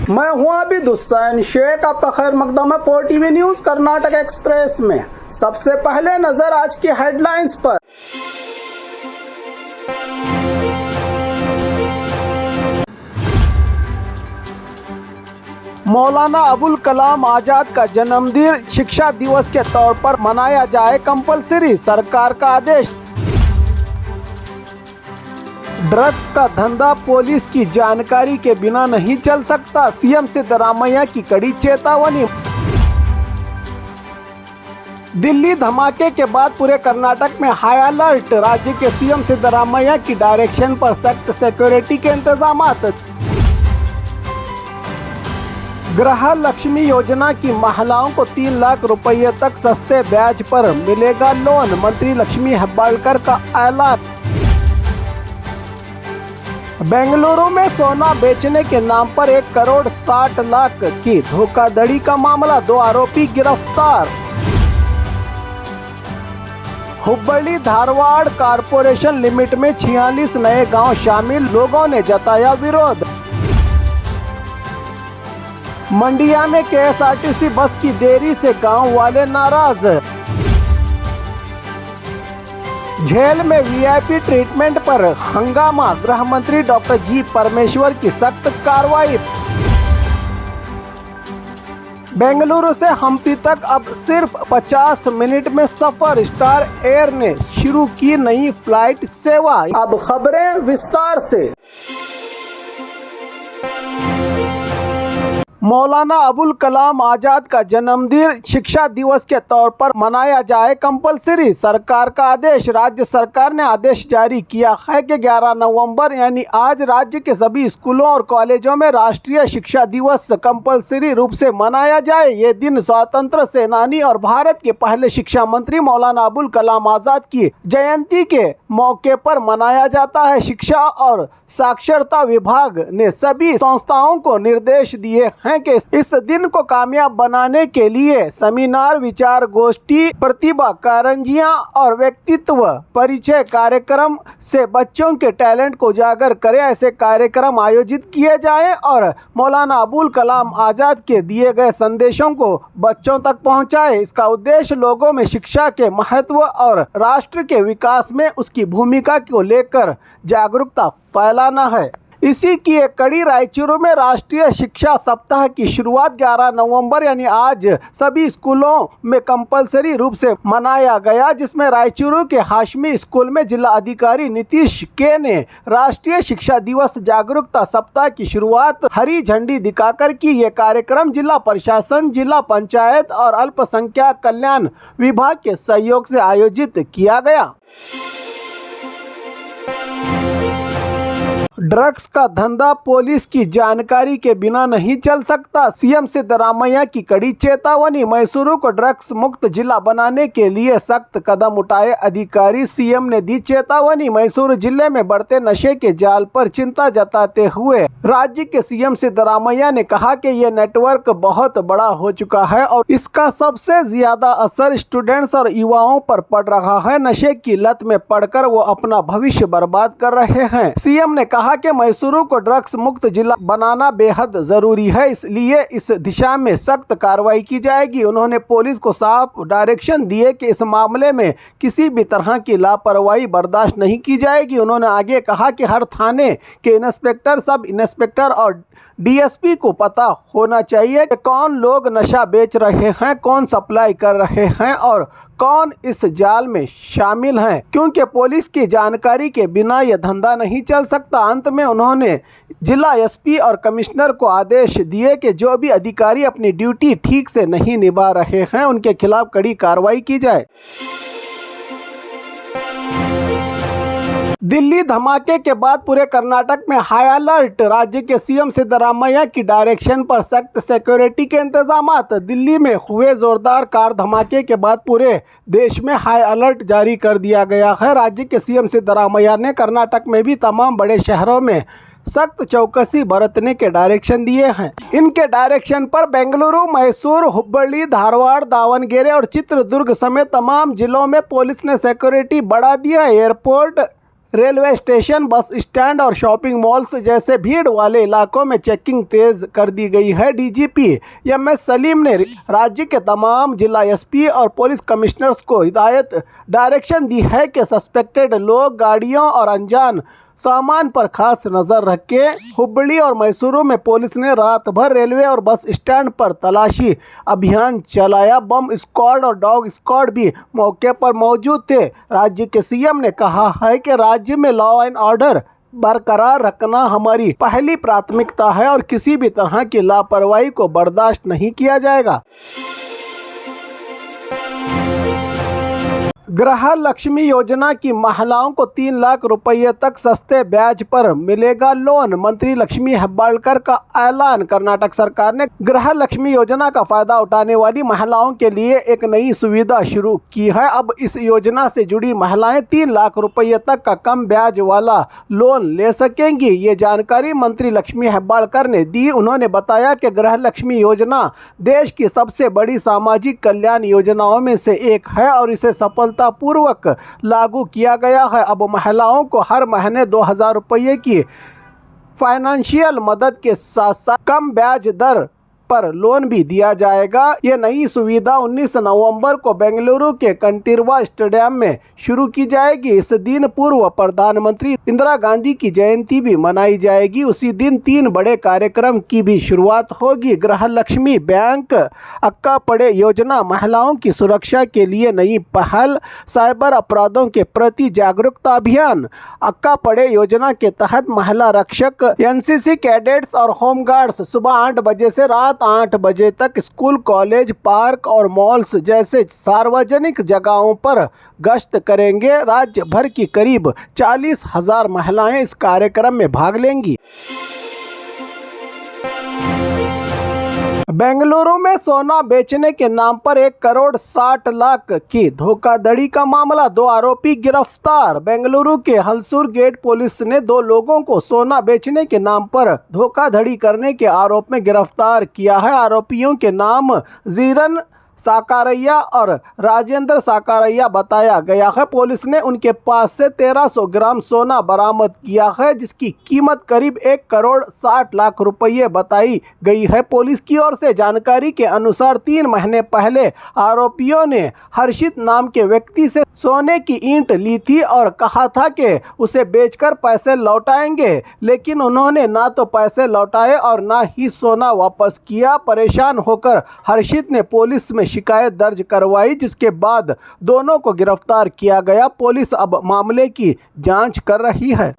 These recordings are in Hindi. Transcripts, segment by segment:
मैं हूं अभी हुसैन शेख, आपका खैर मकदम है 4TV न्यूज कर्नाटक एक्सप्रेस में। सबसे पहले नजर आज की हेडलाइंस पर। मौलाना अबुल कलाम आजाद का जन्मदिन शिक्षा दिवस के तौर पर मनाया जाए कंपलसरी, सरकार का आदेश। ड्रग्स का धंधा पुलिस की जानकारी के बिना नहीं चल सकता, सीएम सिद्धरामैया की कड़ी चेतावनी। दिल्ली धमाके के बाद पूरे कर्नाटक में हाई अलर्ट, राज्य के सीएम सिद्धरामैया की डायरेक्शन पर सख्त सिक्योरिटी के इंतजामात। गृह लक्ष्मी योजना की महिलाओं को 3 लाख रुपये तक सस्ते ब्याज पर मिलेगा लोन, मंत्री लक्ष्मी हेब्बाळकर का ऐलान। बेंगलुरु में सोना बेचने के नाम पर 1 करोड़ 60 लाख की धोखाधड़ी का मामला, 2 आरोपी गिरफ्तार। हुब्बಳ್ಳಿ धारवाड़ कारपोरेशन लिमिट में 46 नए गांव शामिल, लोगों ने जताया विरोध। मंडिया में केएसआरटीसी बस की देरी से गांव वाले नाराज। जेल में वीआईपी ट्रीटमेंट पर हंगामा, गृह मंत्री डॉक्टर जी परमेश्वर की सख्त कार्रवाई। बेंगलुरु से हम्पी तक अब सिर्फ 50 मिनट में सफर, स्टार एयर ने शुरू की नई फ्लाइट सेवा। अब खबरें विस्तार से। मौलाना अबुल कलाम आजाद का जन्मदिन शिक्षा दिवस के तौर पर मनाया जाए कंपलसरी, सरकार का आदेश। राज्य सरकार ने आदेश जारी किया है कि 11 नवंबर यानी आज राज्य के सभी स्कूलों और कॉलेजों में राष्ट्रीय शिक्षा दिवस कंपलसरी रूप से मनाया जाए। ये दिन स्वतंत्र सेनानी और भारत के पहले शिक्षा मंत्री मौलाना अबुल कलाम आजाद की जयंती के मौके पर मनाया जाता है। शिक्षा और साक्षरता विभाग ने सभी संस्थाओं को निर्देश दिए हैं कि इस दिन को कामयाब बनाने के लिए सेमिनार, विचार गोष्ठी, प्रतिभा कारंजियां और व्यक्तित्व परिचय कार्यक्रम से बच्चों के टैलेंट को उजागर करें। ऐसे कार्यक्रम आयोजित किए जाएं और मौलाना अबुल कलाम आजाद के दिए गए संदेशों को बच्चों तक पहुंचाएं। इसका उद्देश्य लोगों में शिक्षा के महत्व और राष्ट्र के विकास में उसकी भूमिका को लेकर जागरूकता फैलाना है। इसी की एक कड़ी रायचूरू में राष्ट्रीय शिक्षा सप्ताह की शुरुआत 11 नवंबर यानी आज सभी स्कूलों में कंपलसरी रूप से मनाया गया, जिसमें रायचूरू के हाशमी स्कूल में जिला अधिकारी नीतीश के ने राष्ट्रीय शिक्षा दिवस जागरूकता सप्ताह की शुरुआत हरी झंडी दिखाकर की। ये कार्यक्रम जिला प्रशासन, जिला पंचायत और अल्पसंख्यक कल्याण विभाग के सहयोग से आयोजित किया गया। ड्रग्स का धंधा पुलिस की जानकारी के बिना नहीं चल सकता, सीएम सिद्धरामैया की कड़ी चेतावनी। मैसूरू को ड्रग्स मुक्त जिला बनाने के लिए सख्त कदम उठाए अधिकारी, सीएम ने दी चेतावनी। मैसूरू जिले में बढ़ते नशे के जाल पर चिंता जताते हुए राज्य के सीएम सिद्धरामैया ने कहा कि ये नेटवर्क बहुत बड़ा हो चुका है और इसका सबसे ज्यादा असर स्टूडेंट्स और युवाओं पर पड़ रहा है। नशे की लत में पड़कर वो अपना भविष्य बर्बाद कर रहे हैं। सीएम ने कहा कि मैसूरू को ड्रग्स मुक्त जिला बनाना बेहद जरूरी है, इसलिए इस दिशा में सख्त कार्रवाई की जाएगी। उन्होंने पुलिस को साफ डायरेक्शन दिए कि इस मामले में किसी भी तरह की लापरवाही बर्दाश्त नहीं की जाएगी। उन्होंने आगे कहा कि हर थाने के इंस्पेक्टर, सब इंस्पेक्टर और डीएसपी को पता होना चाहिए कि कौन लोग नशा बेच रहे हैं, कौन सप्लाई कर रहे हैं और कौन इस जाल में शामिल हैं, क्योंकि पुलिस की जानकारी के बिना यह धंधा नहीं चल सकता। अंत में उन्होंने जिला एसपी और कमिश्नर को आदेश दिए कि जो भी अधिकारी अपनी ड्यूटी ठीक से नहीं निभा रहे हैं उनके खिलाफ कड़ी कार्रवाई की जाए। दिल्ली धमाके के बाद पूरे कर्नाटक में हाई अलर्ट, राज्य के सीएम सिद्धरामैया की डायरेक्शन पर सख्त सिक्योरिटी के इंतजामात। दिल्ली में हुए जोरदार कार धमाके के बाद पूरे देश में हाई अलर्ट जारी कर दिया गया है। राज्य के सीएम सिद्धरामैया ने कर्नाटक में भी तमाम बड़े शहरों में सख्त चौकसी बरतने के डायरेक्शन दिए हैं। इनके डायरेक्शन पर बेंगलुरु, मैसूर, हुब्बಳ್ಳಿ, धारवाड़, दावणगेरे और चित्रदुर्ग समेत तमाम जिलों में पुलिस ने सिक्योरिटी बढ़ा दिया है। Airport, railway station, bus stand और शॉपिंग मॉल्स जैसे भीड़ वाले इलाकों में चेकिंग तेज कर दी गई है। डीजीपी एमएस सलीम ने राज्य के तमाम जिला एसपी और पुलिस कमिश्नर्स को डायरेक्शन दी है कि सस्पेक्टेड लोग, गाड़ियों और अनजान सामान पर खास नजर रखें। हुबली और मैसूरू में पुलिस ने रात भर रेलवे और बस स्टैंड पर तलाशी अभियान चलाया। बम स्क्वाड और डॉग स्क्वाड भी मौके पर मौजूद थे। राज्य के सीएम ने कहा है कि राज्य में लॉ एंड ऑर्डर बरकरार रखना हमारी पहली प्राथमिकता है और किसी भी तरह की लापरवाही को बर्दाश्त नहीं किया जाएगा। गृह लक्ष्मी योजना की महिलाओं को 3 लाख रुपये तक सस्ते ब्याज पर मिलेगा लोन। मंत्री लक्ष्मी हेब्बाळकर का ऐलान। कर्नाटक सरकार ने गृह लक्ष्मी योजना का फायदा उठाने वाली महिलाओं के लिए एक नई सुविधा शुरू की है। अब इस योजना से जुड़ी महिलाएं 3 लाख रुपये तक का कम ब्याज वाला लोन ले सकेंगी। ये जानकारी मंत्री लक्ष्मी हेब्बाळकर ने दी। उन्होंने बताया कि गृह लक्ष्मी योजना देश की सबसे बड़ी सामाजिक कल्याण योजनाओं में से एक है और इसे पूर्वक लागू किया गया है। अब महिलाओं को हर महीने 2000 रुपये की फाइनेंशियल मदद के साथ साथ कम ब्याज दर पर लोन भी दिया जाएगा। ये नई सुविधा 19 नवंबर को बेंगलुरु के कंटीरवा स्टेडियम में शुरू की जाएगी। इस दिन पूर्व प्रधानमंत्री इंदिरा गांधी की जयंती भी मनाई जाएगी। उसी दिन 3 बड़े कार्यक्रम की भी शुरुआत होगी। गृह लक्ष्मी बैंक, अक्का पड़े योजना, महिलाओं की सुरक्षा के लिए नई पहल, साइबर अपराधों के प्रति जागरूकता अभियान। अक्का पड़े योजना के तहत महिला रक्षक, एनसीसी कैडेट्स और होमगार्ड्स सुबह 8 बजे से रात 8 बजे तक स्कूल, कॉलेज, पार्क और मॉल्स जैसे सार्वजनिक जगहों पर गश्त करेंगे। राज्य भर की करीब 40,000 महिलाएं इस कार्यक्रम में भाग लेंगी। बेंगलुरु में सोना बेचने के नाम पर 1,60,00,000 की धोखाधड़ी का मामला, 2 आरोपी गिरफ्तार। बेंगलुरु के हलसूर गेट पुलिस ने 2 लोगों को सोना बेचने के नाम पर धोखाधड़ी करने के आरोप में गिरफ्तार किया है। आरोपियों के नाम जीरन साकारैया और राजेंद्र साकारैया बताया गया है। पुलिस ने उनके पास से 1300 ग्राम सोना बरामद किया है, जिसकी कीमत करीब 1,60,00,000 रुपये बताई गई है। पुलिस की ओर से जानकारी के अनुसार 3 महीने पहले आरोपियों ने हर्षित नाम के व्यक्ति से सोने की ईंट ली थी और कहा था कि उसे बेचकर पैसे लौटाएंगे, लेकिन उन्होंने ना तो पैसे लौटाए और ना ही सोना वापस किया। परेशान होकर हर्षित ने पुलिस में शिकायत दर्ज करवाई, जिसके बाद दोनों को गिरफ्तार किया गया। पुलिस अब मामले की जांच कर रही है।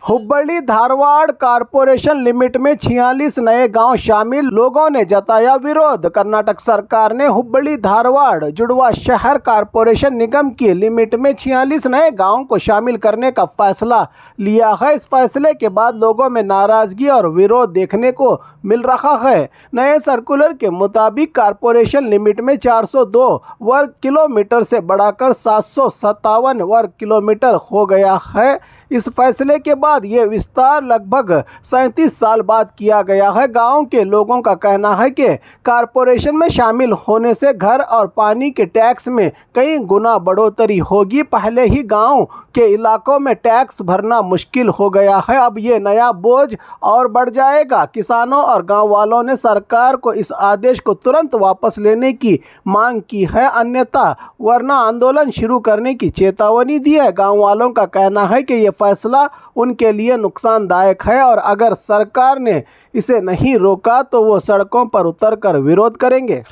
हुबली धारवाड़ कारपोरेशन लिमिट में 46 नए गांव शामिल, लोगों ने जताया विरोध। कर्नाटक सरकार ने हुबली धारवाड़ जुड़वा शहर कारपोरेशन निगम की लिमिट में 46 नए गांवों को शामिल करने का फैसला लिया है। इस फैसले के बाद लोगों में नाराजगी और विरोध देखने को मिल रहा है। नए सर्कुलर के मुताबिक कारपोरेशन लिमिट में 402 वर्ग किलोमीटर से बढ़ाकर 757 वर्ग किलोमीटर हो गया है। इस फैसले के बाद ये विस्तार लगभग 37 साल बाद किया गया है। गांव के लोगों का कहना है कि कारपोरेशन में शामिल होने से घर और पानी के टैक्स में कई गुना बढ़ोतरी होगी। पहले ही गांव के इलाकों में टैक्स भरना मुश्किल हो गया है, अब ये नया बोझ और बढ़ जाएगा। किसानों और गांव वालों ने सरकार को इस आदेश को तुरंत वापस लेने की मांग की है, अन्यथा वरना आंदोलन शुरू करने की चेतावनी दी है। गांव वालों का कहना है कि ये फैसला उनके लिए नुकसानदायक है और अगर सरकार ने इसे नहीं रोका तो वो सड़कों पर उतरकर विरोध करेंगे।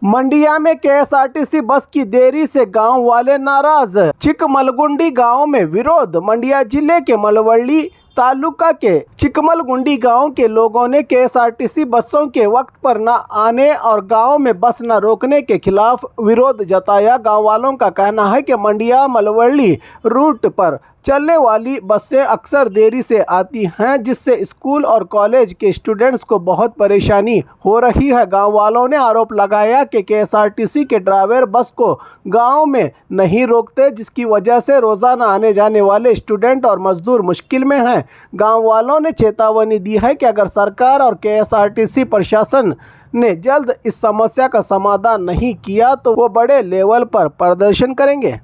मंडिया में केएसआरटीसी बस की देरी से गांव वाले नाराज। चिकमलगुंडी गांव में विरोध। मंडिया जिले के मलवल्ली तालुका के चिकमलगुंडी गांव के लोगों ने केएसआरटीसी बसों के वक्त पर न आने और गांव में बस न रोकने के खिलाफ विरोध जताया। गांव वालों का कहना है कि मंडिया मलवल्ली रूट पर चलने वाली बसें अक्सर देरी से आती हैं, जिससे स्कूल और कॉलेज के स्टूडेंट्स को बहुत परेशानी हो रही है। गांव वालों ने आरोप लगाया कि KSRTC के ड्राइवर बस को गांव में नहीं रोकते, जिसकी वजह से रोजाना आने जाने वाले स्टूडेंट और मजदूर मुश्किल में हैं। गांव वालों ने चेतावनी दी है कि अगर सरकार और KSRTC प्रशासन ने जल्द इस समस्या का समाधान नहीं किया तो वो बड़े लेवल पर प्रदर्शन करेंगे।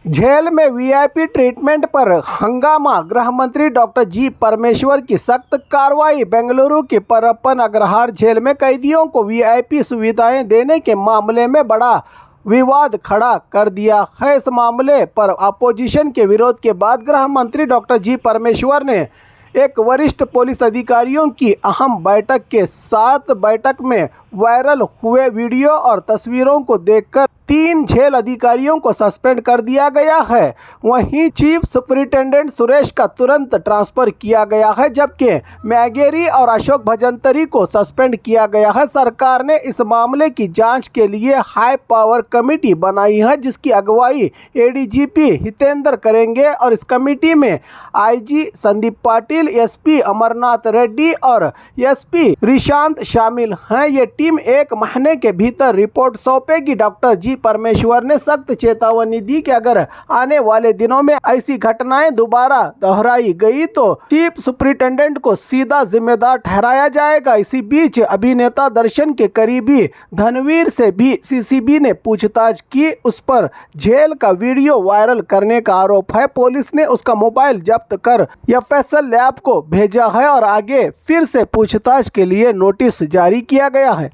जेल में VIP ट्रीटमेंट पर हंगामा, गृह मंत्री डॉक्टर जी परमेश्वर की सख्त कार्रवाई। बेंगलुरु की परप्पन अग्रहार जेल में कैदियों को VIP सुविधाएं देने के मामले में बड़ा विवाद खड़ा कर दिया है। इस मामले पर अपोजिशन के विरोध के बाद गृह मंत्री डॉक्टर जी परमेश्वर ने एक वरिष्ठ पुलिस अधिकारियों की अहम बैठक के साथ बैठक में वायरल हुए वीडियो और तस्वीरों को देखकर 3 जेल अधिकारियों को सस्पेंड कर दिया गया है। वहीं चीफ सुपरिटेंडेंट सुरेश का तुरंत ट्रांसफर किया गया है, जबकि मैगेरी और अशोक भजंतरी को सस्पेंड किया गया है। सरकार ने इस मामले की जांच के लिए हाई पावर कमेटी बनाई है, जिसकी अगुवाई ADGP हितेंद्र करेंगे और इस कमेटी में IG संदीप पाटिल, SP अमरनाथ रेड्डी और SP रिशांत शामिल हैं। ये टीम 1 महीने के भीतर रिपोर्ट सौंपेगी। डॉक्टर जी परमेश्वर ने सख्त चेतावनी दी कि अगर आने वाले दिनों में ऐसी घटनाएं दोबारा दोहराई गई तो चीफ सुपरिटेंडेंट को सीधा जिम्मेदार ठहराया जाएगा। इसी बीच अभिनेता दर्शन के करीबी धनवीर से भी CCB ने पूछताछ की। उस पर जेल का वीडियो वायरल करने का आरोप है। पुलिस ने उसका मोबाइल जब्त कर FSL लैब को भेजा है और आगे फिर से पूछताछ के लिए नोटिस जारी किया गया है।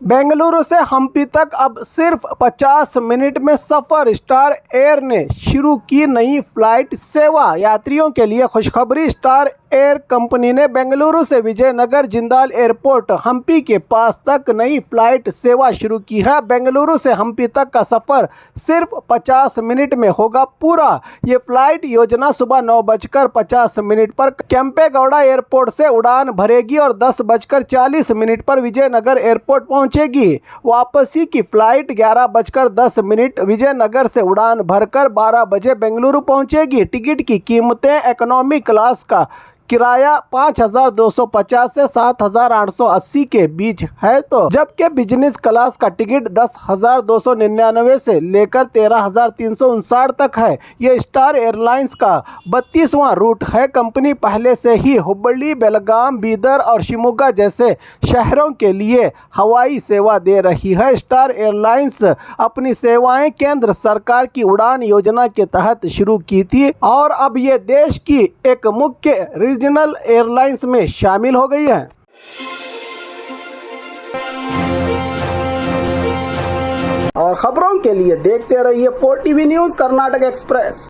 बेंगलुरु से हम्पी तक अब सिर्फ 50 मिनट में सफर। स्टार एयर ने शुरू की नई फ्लाइट सेवा। यात्रियों के लिए खुशखबरी। स्टार एयर कंपनी ने बेंगलुरु से विजयनगर जिंदाल एयरपोर्ट हम्पी के पास तक नई फ्लाइट सेवा शुरू की है। बेंगलुरु से हम्पी तक का सफर सिर्फ 50 मिनट में होगा पूरा। ये फ्लाइट योजना सुबह 9:50 पर केम्पेगौड़ा एयरपोर्ट से उड़ान भरेगी और 10:40 पर विजयनगर एयरपोर्ट पहुंचेगी। वापसी की फ्लाइट 11:10 विजयनगर से उड़ान भरकर 12 बजे बेंगलुरु पहुंचेगी। टिकट की कीमतें इकोनॉमी क्लास का किराया 5,250 से 7,880 के बीच है, तो जबकि बिजनेस क्लास का टिकट 10,299 से लेकर 13,359 तक है। ये स्टार एयरलाइंस का 32वां रूट है। कंपनी पहले से ही हुबली, बेलगाम, बीदर और शिमोगा जैसे शहरों के लिए हवाई सेवा दे रही है। स्टार एयरलाइंस अपनी सेवाएं केंद्र सरकार की उड़ान योजना के तहत शुरू की थी और अब ये देश की एक मुख्य रीजनल एयरलाइंस में शामिल हो गई है। और खबरों के लिए देखते रहिए 4TV न्यूज़ कर्नाटक एक्सप्रेस।